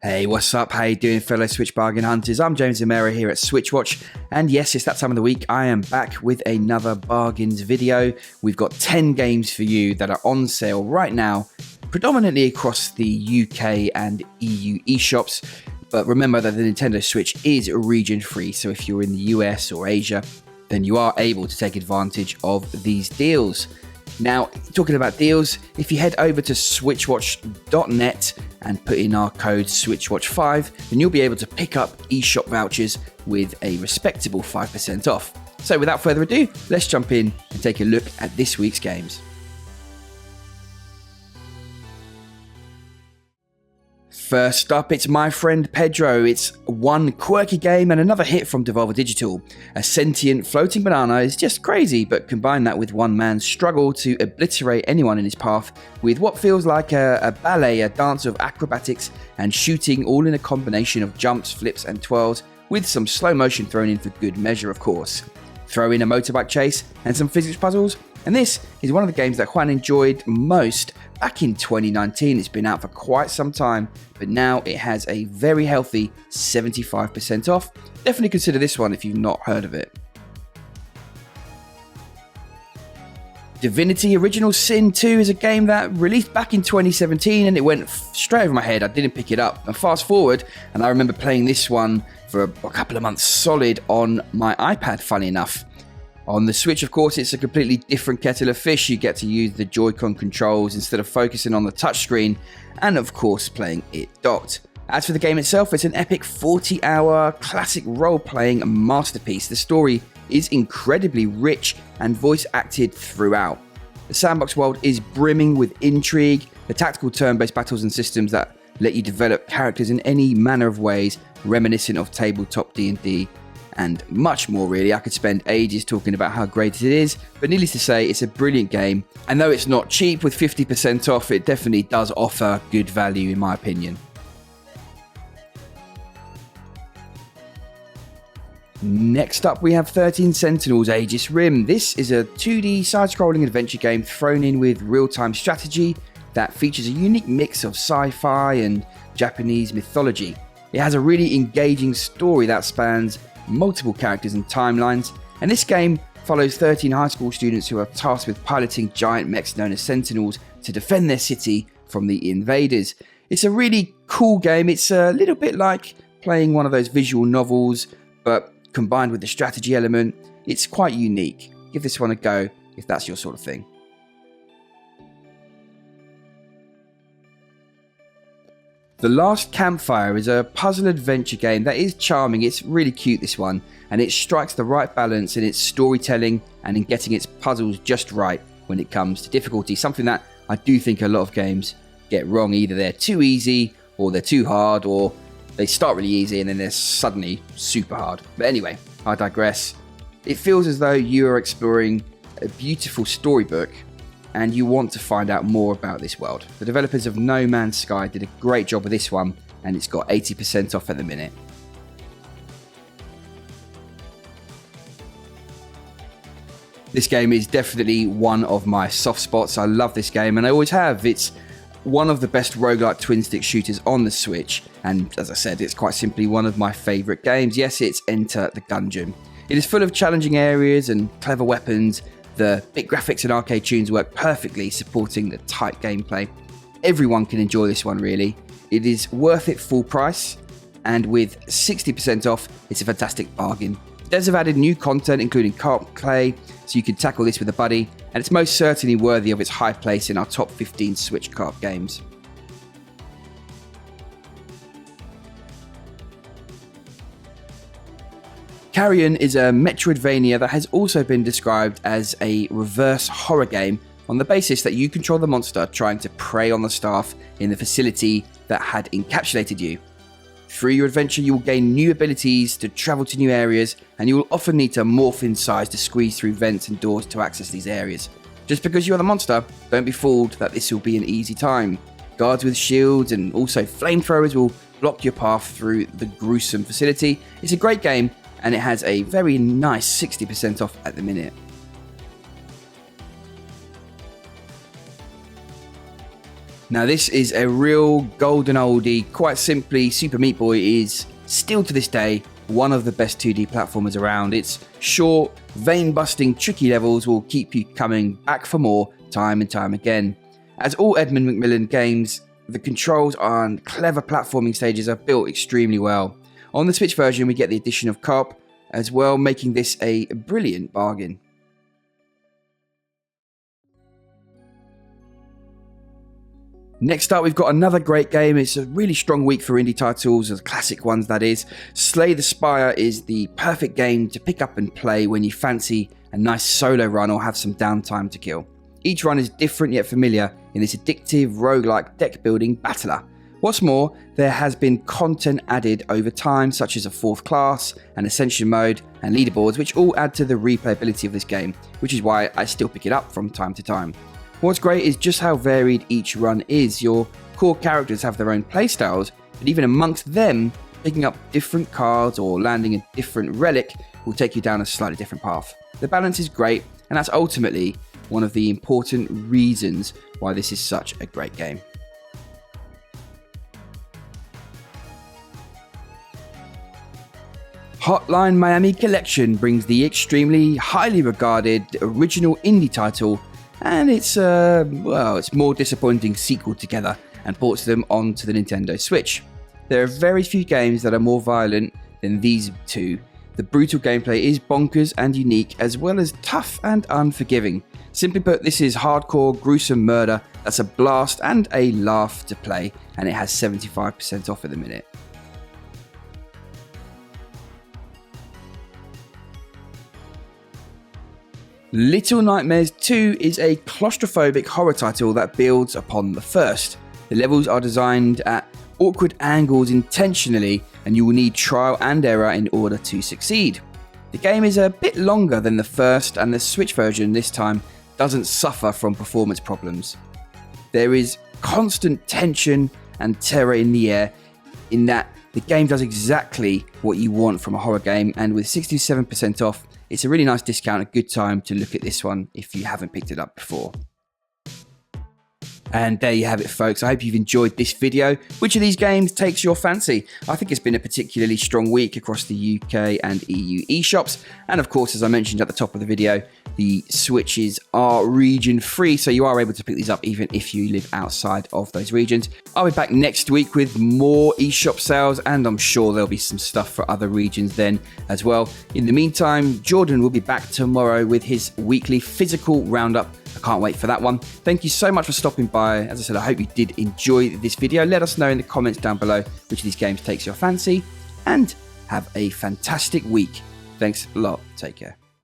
Hey, what's up? How you doing, fellow Switch bargain hunters? I'm James Amera here at SwitchWatch, and yes, it's that time of the week. I am back with another bargains video. We've got 10 games for you that are on sale right now, predominantly across the UK and EU eShops. But remember that the Nintendo Switch is region free, so if you're in the US or Asia, then you are able to take advantage of these deals. Now, talking about deals, if you head over to switchwatch.net and put in our code SwitchWatch5, then you'll be able to pick up eShop vouchers with a respectable 5% off. So without further ado, let's jump in and take a look at this week's games. First up, it's My Friend Pedro. It's one quirky game and another hit from Devolver Digital. A sentient floating banana is just crazy, but combine that with one man's struggle to obliterate anyone in his path with what feels like a ballet, a dance of acrobatics and shooting, all in a combination of jumps, flips and twirls, with some slow motion thrown in for good measure, of course. Throw in a motorbike chase and some physics puzzles, and this is one of the games that Juan enjoyed most back in 2019. It's been out for quite some time, but now it has a very healthy 75% off. Definitely consider this one if you've not heard of it. Divinity Original Sin 2 is a game that released back in 2017 and it went straight over my head. I didn't pick it up. And fast forward, and I remember playing this one for a couple of months solid on my iPad, funny enough. On the Switch, of course, it's a completely different kettle of fish. You get to use the Joy-Con controls instead of focusing on the touchscreen, and of course playing it docked. As for the game itself, it's an epic 40-hour classic role-playing masterpiece. The story is incredibly rich and voice-acted throughout. The sandbox world is brimming with intrigue, the tactical turn-based battles and systems that let you develop characters in any manner of ways, reminiscent of tabletop D&D, and much more really. I could spend ages talking about how great it is, but needless to say, it's a brilliant game. And though it's not cheap with 50% off, it definitely does offer good value in my opinion. Next up, we have 13 Sentinels Aegis Rim. This is a 2D side-scrolling adventure game thrown in with real-time strategy that features a unique mix of sci-fi and Japanese mythology. It has a really engaging story that spans multiple characters and timelines, and this game follows 13 high school students who are tasked with piloting giant mechs known as Sentinels to defend their city from the invaders. It's a really cool game. It's a little bit like playing one of those visual novels, but combined with the strategy element. It's quite unique. Give this one a go if that's your sort of thing. The Last Campfire is a puzzle adventure game that is charming. It's really cute, this one, and it strikes the right balance in its storytelling and in getting its puzzles just right when it comes to difficulty, something that I do think a lot of games get wrong. Either they're too easy or they're too hard, or they start really easy and then they're suddenly super hard. But anyway, I digress. It feels as though you are exploring a beautiful storybook and you want to find out more about this world. The developers of No Man's Sky did a great job with this one, and it's got 80% off at the minute. This game is definitely one of my soft spots. I love this game, and I always have. It's one of the best roguelike twin-stick shooters on the Switch, and as I said, it's quite simply one of my favourite games. Yes, it's Enter the Gungeon. It is full of challenging areas and clever weapons. The big graphics and arcade tunes work perfectly, supporting the tight gameplay. Everyone can enjoy this one, really. It is worth it full price, and with 60% off, it's a fantastic bargain. Devs have added new content, including co-op play, so you can tackle this with a buddy, and it's most certainly worthy of its high place in our top 15 Switch co-op games. Carrion is a Metroidvania that has also been described as a reverse horror game on the basis that you control the monster trying to prey on the staff in the facility that had encapsulated you. Through your adventure, you will gain new abilities to travel to new areas, and you will often need to morph in size to squeeze through vents and doors to access these areas. Just because you are the monster, don't be fooled that this will be an easy time. Guards with shields and also flamethrowers will block your path through the gruesome facility. It's a great game, and it has a very nice 60% off at the minute. Now this is a real golden oldie. Quite simply, Super Meat Boy is still to this day one of the best 2D platformers around. Its short, vein-busting, tricky levels will keep you coming back for more time and time again. As all Edmund Macmillan games, the controls and clever platforming stages are built extremely well. On the Switch version, we get the addition of co-op as well, making this a brilliant bargain. Next up, we've got another great game. It's a really strong week for indie titles, the classic ones that is. Slay the Spire is the perfect game to pick up and play when you fancy a nice solo run or have some downtime to kill. Each run is different yet familiar in this addictive roguelike deck building battler. What's more, there has been content added over time, such as a 4th class, an ascension mode, and leaderboards, which all add to the replayability of this game, which is why I still pick it up from time to time. What's great is just how varied each run is. Your core characters have their own playstyles, but even amongst them, picking up different cards or landing a different relic will take you down a slightly different path. The balance is great, and that's ultimately one of the important reasons why this is such a great game. Hotline Miami Collection brings the extremely highly regarded original indie title and its more disappointing sequel together and ports them onto the Nintendo Switch. There are very few games that are more violent than these two. The brutal gameplay is bonkers and unique, as well as tough and unforgiving. Simply put, this is hardcore, gruesome murder that's a blast and a laugh to play, and it has 75% off at the minute. Little Nightmares 2 is a claustrophobic horror title that builds upon the first. The levels are designed at awkward angles intentionally, and you will need trial and error in order to succeed. The game is a bit longer than the first, and the Switch version this time doesn't suffer from performance problems. There is constant tension and terror in the air, in that the game does exactly what you want from a horror game, and with 67% off, it's a really nice discount, a good time to look at this one if you haven't picked it up before. And there you have it, folks. I hope you've enjoyed this video. Which of these games takes your fancy? I think it's been a particularly strong week across the UK and EU eShops. And of course, as I mentioned at the top of the video, the Switches are region free, so you are able to pick these up even if you live outside of those regions. I'll be back next week with more eShop sales, and I'm sure there'll be some stuff for other regions then as well. In the meantime, Jordan will be back tomorrow with his weekly physical roundup. I can't wait for that one. Thank you so much for stopping by. As I said, I hope you did enjoy this video. Let us know in the comments down below which of these games takes your fancy, and have a fantastic week. Thanks a lot. Take care.